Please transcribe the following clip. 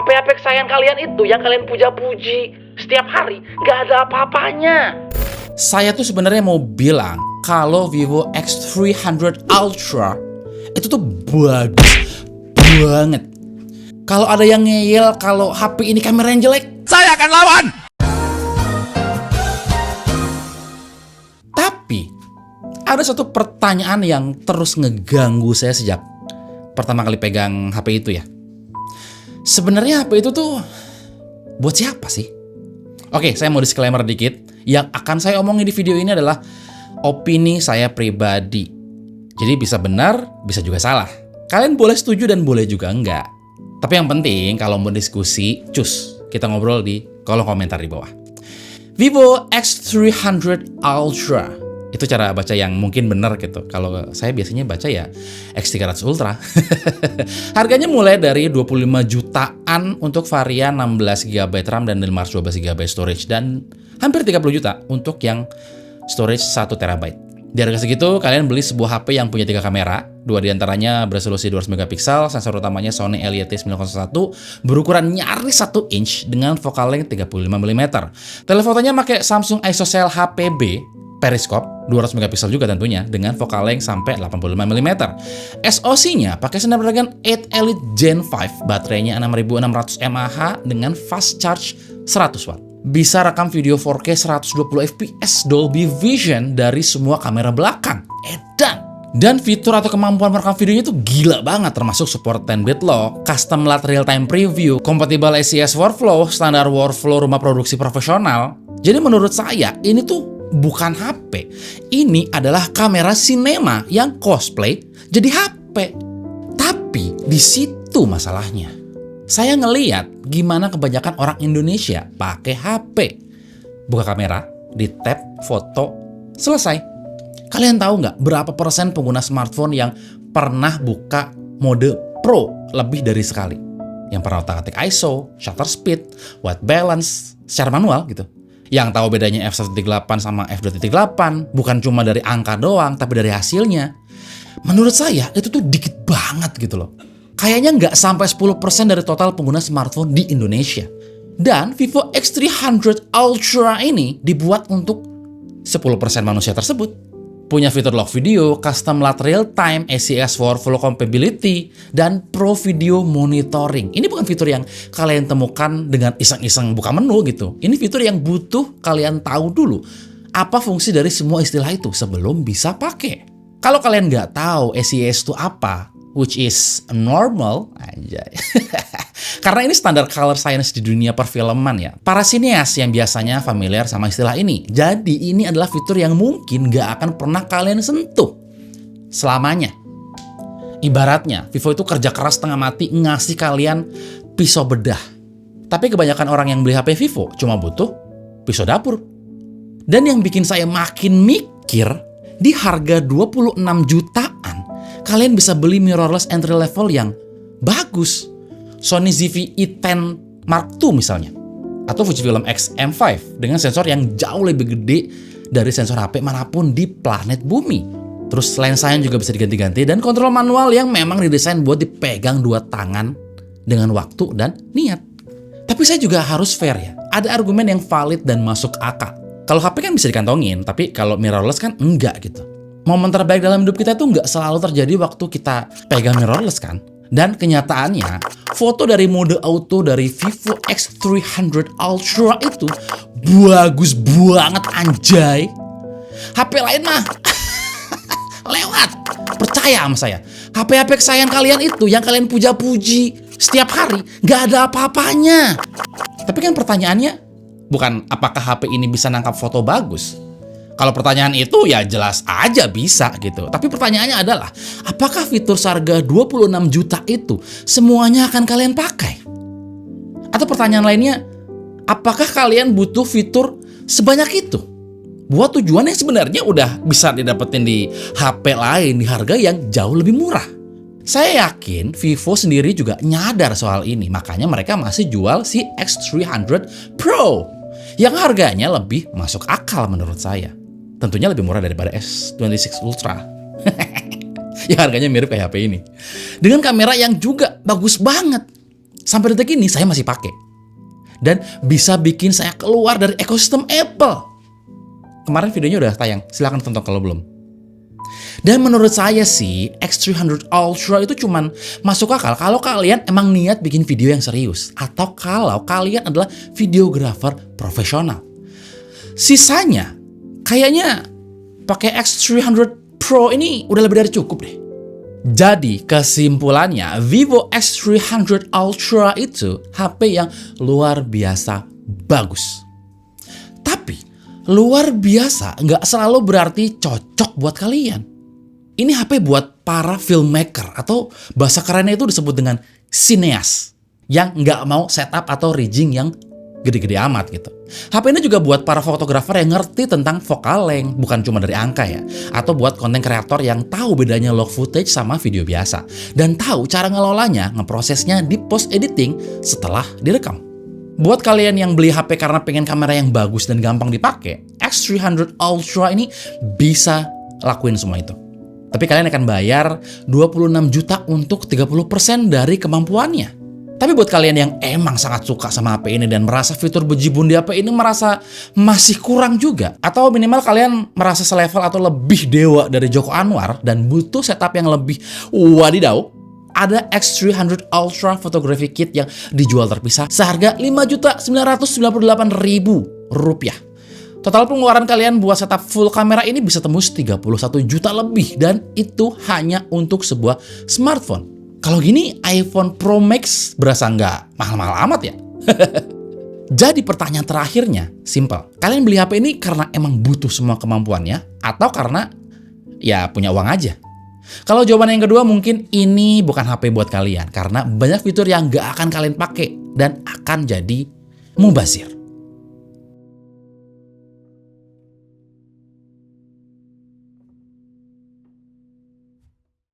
HP kesayangan kalian itu yang kalian puja-puji setiap hari, nggak ada apa-apanya. Saya tuh sebenarnya mau bilang kalau Vivo X300 Ultra itu tuh bagus banget. Kalau ada yang ngeyel kalau HP ini kameranya jelek, saya akan lawan. Tapi ada satu pertanyaan yang terus ngeganggu saya sejak pertama kali pegang HP itu ya. Sebenarnya HP itu tuh buat siapa sih? Oke, saya mau disclaimer dikit. Yang akan saya omongin di video ini adalah opini saya pribadi. Jadi bisa benar, bisa juga salah. Kalian boleh setuju dan boleh juga enggak. Tapi yang penting kalau mau diskusi, cus, kita ngobrol di kolom komentar di bawah. Vivo X300 Ultra. Itu cara baca yang mungkin benar gitu. Kalau saya biasanya baca ya X300 Ultra. Harganya mulai dari 25 jutaan untuk varian 16 GB RAM dan 512 GB storage. Dan hampir 30 juta untuk yang storage 1 TB. Di harga segitu, kalian beli sebuah HP yang punya 3 kamera. 2 diantaranya beresolusi 200 MP, sensor utamanya Sony LYT901, berukuran nyaris 1 inch dengan focal length 35 mm. Telefotonya pakai Samsung ISOCELL HPB, periskop, 200 MP juga tentunya, dengan focal length sampai 85 mm. SoC-nya pakai Snapdragon 8 Elite Gen 5, baterainya 6600 mAh dengan fast charge 100 watt. Bisa rekam video 4K 120 fps Dolby Vision dari semua kamera belakang. Edan! Dan fitur atau kemampuan merekam videonya itu gila banget, termasuk support 10-bit lock, custom LUT real-time preview, kompatibel ACS workflow, standar workflow rumah produksi profesional. Jadi menurut saya, ini tuh bukan HP. Ini adalah kamera sinema yang cosplay jadi HP. Tapi di situ masalahnya. Saya ngeliat gimana kebanyakan orang Indonesia pakai HP. Buka kamera, di tab foto, selesai. Kalian tahu nggak berapa persen pengguna smartphone yang pernah buka mode Pro lebih dari sekali? Yang pernah otak-atik ISO, shutter speed, white balance, secara manual gitu. Yang tahu bedanya f1.8 sama f2.8 bukan cuma dari angka doang, tapi dari hasilnya. Menurut saya itu tuh dikit banget gitu loh. Kayaknya nggak sampai 10% dari total pengguna smartphone di Indonesia. Dan Vivo X300 Ultra ini dibuat untuk 10% manusia tersebut. Punya fitur lock video, custom LUT real-time, ACS workflow compatibility, dan pro video monitoring. Ini bukan fitur yang kalian temukan dengan iseng-iseng buka menu gitu. Ini fitur yang butuh kalian tahu dulu apa fungsi dari semua istilah itu sebelum bisa pakai. Kalau kalian nggak tahu ACS itu apa, which is normal aja. Karena ini standar color science di dunia perfilman ya. Para sineas yang biasanya familiar sama istilah ini. Jadi ini adalah fitur yang mungkin gak akan pernah kalian sentuh selamanya. Ibaratnya Vivo itu kerja keras setengah mati ngasih kalian pisau bedah. Tapi kebanyakan orang yang beli HP Vivo cuma butuh pisau dapur. Dan yang bikin saya makin mikir, di harga 26 jutaan kalian bisa beli mirrorless entry level yang bagus. Sony ZV-E10 Mark II misalnya. Atau Fujifilm X-M5 dengan sensor yang jauh lebih gede dari sensor HP manapun di planet bumi. Terus lensanya juga bisa diganti-ganti dan kontrol manual yang memang didesain buat dipegang dua tangan dengan waktu dan niat. Tapi saya juga harus fair ya. Ada argumen yang valid dan masuk akal. Kalau HP kan bisa dikantongin, tapi kalau mirrorless kan enggak gitu. Momen terbaik dalam hidup kita itu nggak selalu terjadi waktu kita pegang mirrorless kan. Dan kenyataannya, foto dari mode auto dari Vivo X300 Ultra itu bagus banget anjay. HP lain mah lewat. Percaya sama saya. HP kesayangan kalian itu yang kalian puja-puji setiap hari nggak ada apa-apanya. Tapi kan pertanyaannya bukan apakah HP ini bisa nangkap foto bagus. Kalau pertanyaan itu ya jelas aja bisa gitu. Tapi pertanyaannya adalah, apakah fitur seharga 26 juta itu semuanya akan kalian pakai? Atau pertanyaan lainnya, apakah kalian butuh fitur sebanyak itu? Buat tujuan yang sebenarnya udah bisa didapetin di HP lain di harga yang jauh lebih murah. Saya yakin Vivo sendiri juga nyadar soal ini. Makanya mereka masih jual si X300 Pro yang harganya lebih masuk akal menurut saya. Tentunya lebih murah daripada S26 Ultra yang harganya mirip kayak HP ini. Dengan kamera yang juga bagus banget. Sampai detik ini saya masih pakai. Dan bisa bikin saya keluar dari ekosistem Apple. Kemarin videonya udah tayang, silahkan tonton kalau belum. Dan menurut saya sih, X300 Ultra itu cuman masuk akal kalau kalian emang niat bikin video yang serius. Atau kalau kalian adalah videographer profesional. Sisanya, kayaknya pakai X300 Pro ini udah lebih dari cukup deh. Jadi kesimpulannya, Vivo X300 Ultra itu HP yang luar biasa bagus. Tapi luar biasa nggak selalu berarti cocok buat kalian. Ini HP buat para filmmaker atau bahasa kerennya itu disebut dengan sineas yang nggak mau setup atau rigging yang gede-gede amat gitu. HP ini juga buat para fotografer yang ngerti tentang focal length, bukan cuma dari angka ya. Atau buat konten kreator yang tahu bedanya log footage sama video biasa. Dan tahu cara ngelolanya, ngeprosesnya di post editing setelah direkam. Buat kalian yang beli HP karena pengen kamera yang bagus dan gampang dipakai, X300 Ultra ini bisa lakuin semua itu. Tapi kalian akan bayar 26 juta untuk 30% dari kemampuannya. Tapi buat kalian yang emang sangat suka sama HP ini dan merasa fitur bejibun di HP ini merasa masih kurang juga, atau minimal kalian merasa selevel atau lebih dewa dari Joko Anwar dan butuh setup yang lebih wadidaw, ada X300 Ultra Photography Kit yang dijual terpisah seharga Rp5.998.000. Total pengeluaran kalian buat setup full kamera ini bisa tembus 31 juta lebih, dan itu hanya untuk sebuah smartphone. Kalau gini iPhone Pro Max berasa nggak mahal-mahal amat ya? Jadi pertanyaan terakhirnya simple. Kalian beli HP ini karena emang butuh semua kemampuannya atau karena ya punya uang aja? Kalau jawaban yang kedua mungkin ini bukan HP buat kalian karena banyak fitur yang nggak akan kalian pakai dan akan jadi mubazir.